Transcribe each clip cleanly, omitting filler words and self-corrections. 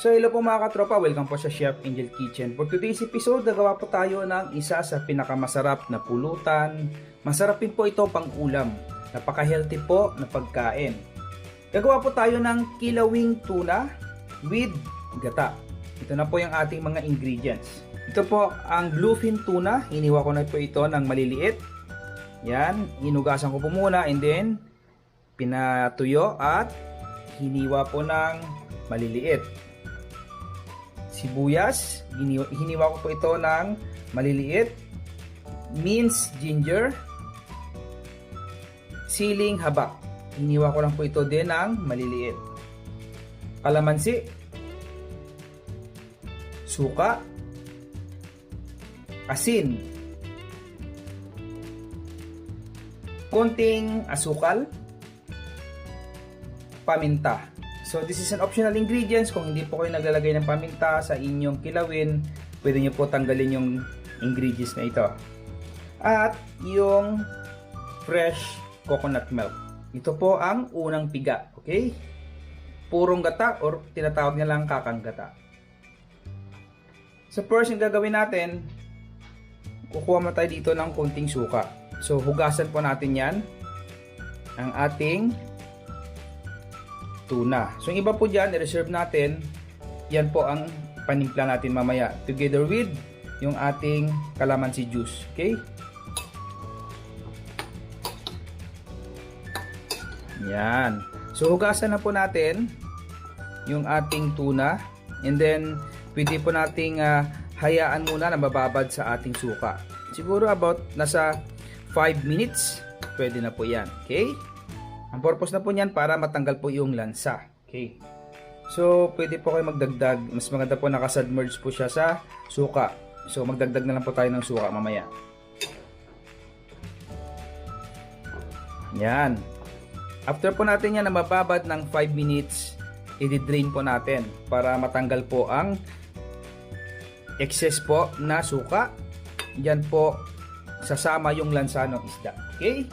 So hello po mga katropa, welcome po sa Chef Angel Kitchen. For today's episode, nagawa po tayo ng isa sa pinakamasarap na pulutan. Masarap din po ito pang ulam. Napaka-healthy po na pagkain. Gagawa po tayo ng kilawing tuna with gata. Ito na po yung ating mga ingredients. Ito po ang bluefin tuna. Hiniwa ko na po ito ng maliliit. Yan, hinugasan ko po muna and then pinatuyo at hiniwa po ng maliliit. Sibuyas, hiniwa ko po ito ng maliliit. Minced ginger. Siling haba. Hiniwa ko lang po ito din ng maliliit. Kalamansi. Suka. Asin. Konting asukal. Paminta. So this is an optional ingredients. Kung hindi po kayo naglalagay ng paminta sa inyong kilawin, pwede nyo po tanggalin yung ingredients na ito. At yung fresh coconut milk. Ito po ang unang piga. Okay? Purong gata or tinatawag nila lang kakang gata. So first yung gagawin natin, kukuha mo tayo dito ng konting suka. So hugasan po natin yan. Ang ating tuna. So yung iba po dyan, i-reserve natin. Yan po ang panimpla natin mamaya. Together with yung ating calamansi juice. Okay? Yan. So hugasan na po natin yung ating tuna. And then, pwede po nating hayaan muna na mababad sa ating suka. Siguro about nasa 5 minutes. Pwede na po yan. Okay? Ang purpose na po niyan para matanggal po yung lansa. Okay. So, pwede po kayo magdagdag. Mas maganda po nakasubmerge po siya sa suka. So, magdagdag na lang po tayo ng suka mamaya. Yan. After po natin yan na mababad ng 5 minutes, i-drain po natin para matanggal po ang excess po na suka. Yan po sasama yung lansa ng isda. Okay?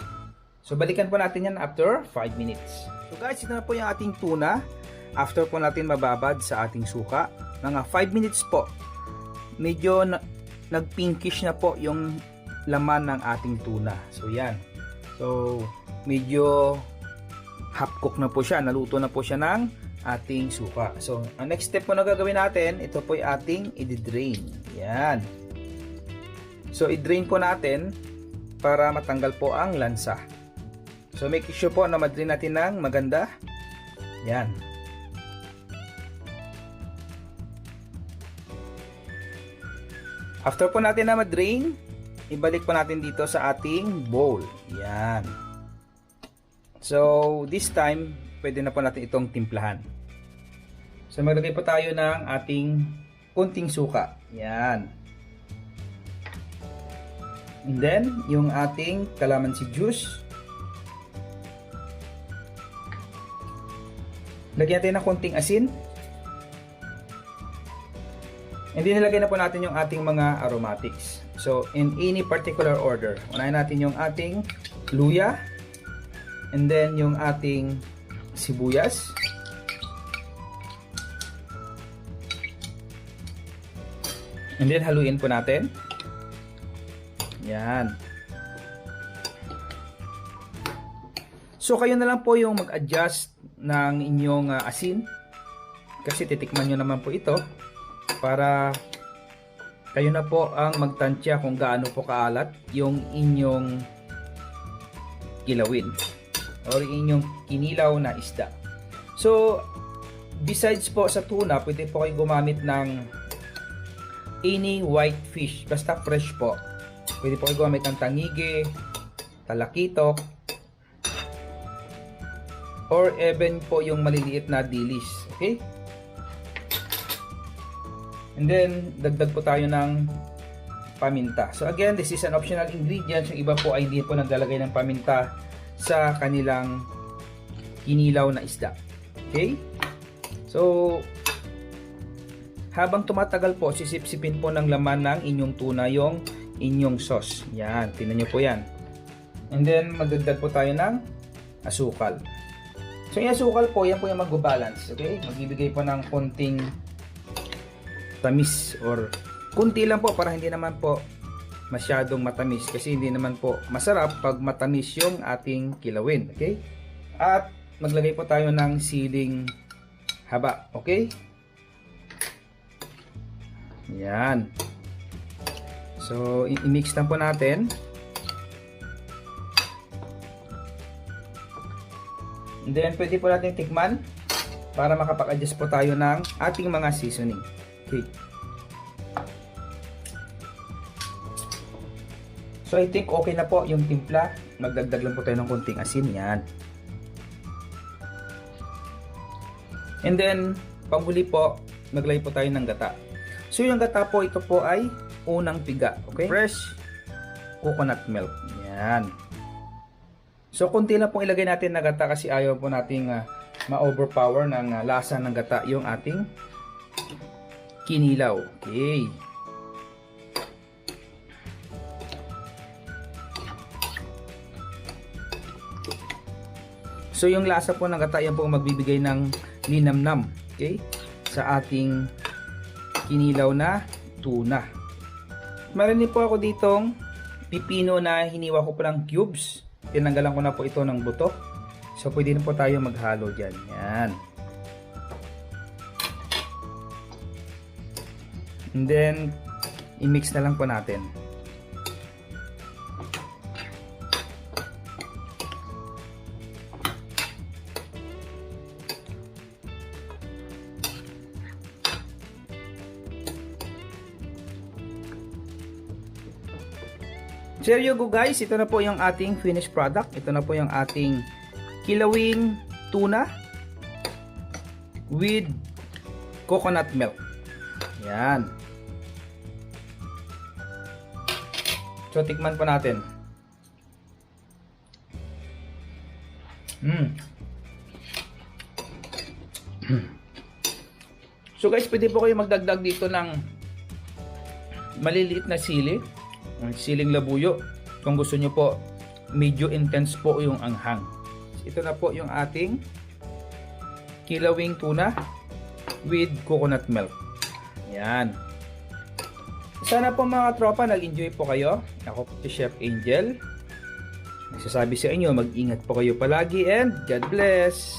So, balikan po natin yan after 5 minutes. So guys, ito na po yung ating tuna. After po natin mababad sa ating suka, mga 5 minutes po, medyo nag-pinkish na po yung laman ng ating tuna. So, yan. So, medyo half cook na po siya. Naluto na po siya ng ating suka. So, ang next step po na gagawin natin, ito po yung ating i-drain. Yan. So, i-drain po natin para matanggal po ang lansa. So make sure po na ma-drain natin ng maganda. Yan. After po natin na ma-drain, ibalik po natin dito sa ating bowl. Yan. So this time, pwede na po natin itong timplahan. So maglagay po tayo ng ating kunting suka. Yan. And then, yung ating calamansi juice. Lagyan natin ng konting asin. And then nilagay na po natin yung ating mga aromatics. So, in any particular order. Unahin natin yung ating luya. And then yung ating sibuyas. And then haluin po natin. Yan. So, kayo na lang po yung mag-adjust ng inyong asin. Kasi titikman nyo naman po ito para kayo na po ang magtansya kung gaano po kaalat yung inyong kilawin or inyong kinilaw na isda. So, besides po sa tuna, pwede po kayo gumamit ng any white fish. Basta fresh po. Pwede po kayo gumamit ng tangige, talakitok, or even po yung maliliit na dilis. Okay? And then, dagdag po tayo ng paminta. So again, this is an optional ingredient. Yung iba po ay hindi po naglalagay ng paminta sa kanilang kinilaw na isda. Okay? So, habang tumatagal po, sisip-sipin po ng laman ng inyong tuna yung inyong sauce. Yan, tingnan nyo po yan. And then, magdagdag po tayo ng asukal. So yung asukal po, yan po yung mag-balance. Okay? Magbibigay po ng konting tamis or kunti lang po para hindi naman po masyadong matamis kasi hindi naman po masarap pag matamis yung ating kilawin. Okay? At maglagay po tayo ng siling haba. Okay? Yan. So, i-mix lang po natin. And then, pwede po natin tikman para makapag-adjust po tayo ng ating mga seasoning. Okay. So, I think okay na po yung timpla. Magdagdag lang po tayo ng konting asin. Yan. And then, panghuli po, maglagay po tayo ng gata. So, yung gata po, ito po ay unang piga. Okay? Fresh coconut milk. Yan. So, konti lang pong ilagay natin na gata kasi ayaw po nating ma-overpower ng lasa ng gata yung ating kinilaw. Okay. So, yung lasa po ng gata, yan po magbibigay ng linamnam. Okay? Sa ating kinilaw na tuna. Meron din po ako ditong pipino na hiniwa ko po ng cubes. Tinanggalan ko na po ito ng buto. So, pwede na po tayo maghalo dyan. Yan. And then, i-mix na lang po natin. There you go guys, ito na po yung ating finished product. Ito na po yung ating kilawing tuna with coconut milk. Yan. So, tikman po natin. So guys, pwede po kayo magdagdag dito ng maliliit na sili. Siling labuyo kung gusto nyo po medyo intense po yung anghang. Ito na po yung ating kilawing tuna with coconut milk. Yan. Sana po mga tropa nag-enjoy po kayo. Ako po si Chef Angel. Nagsasabi sa inyo, mag-ingat po kayo palagi and God bless.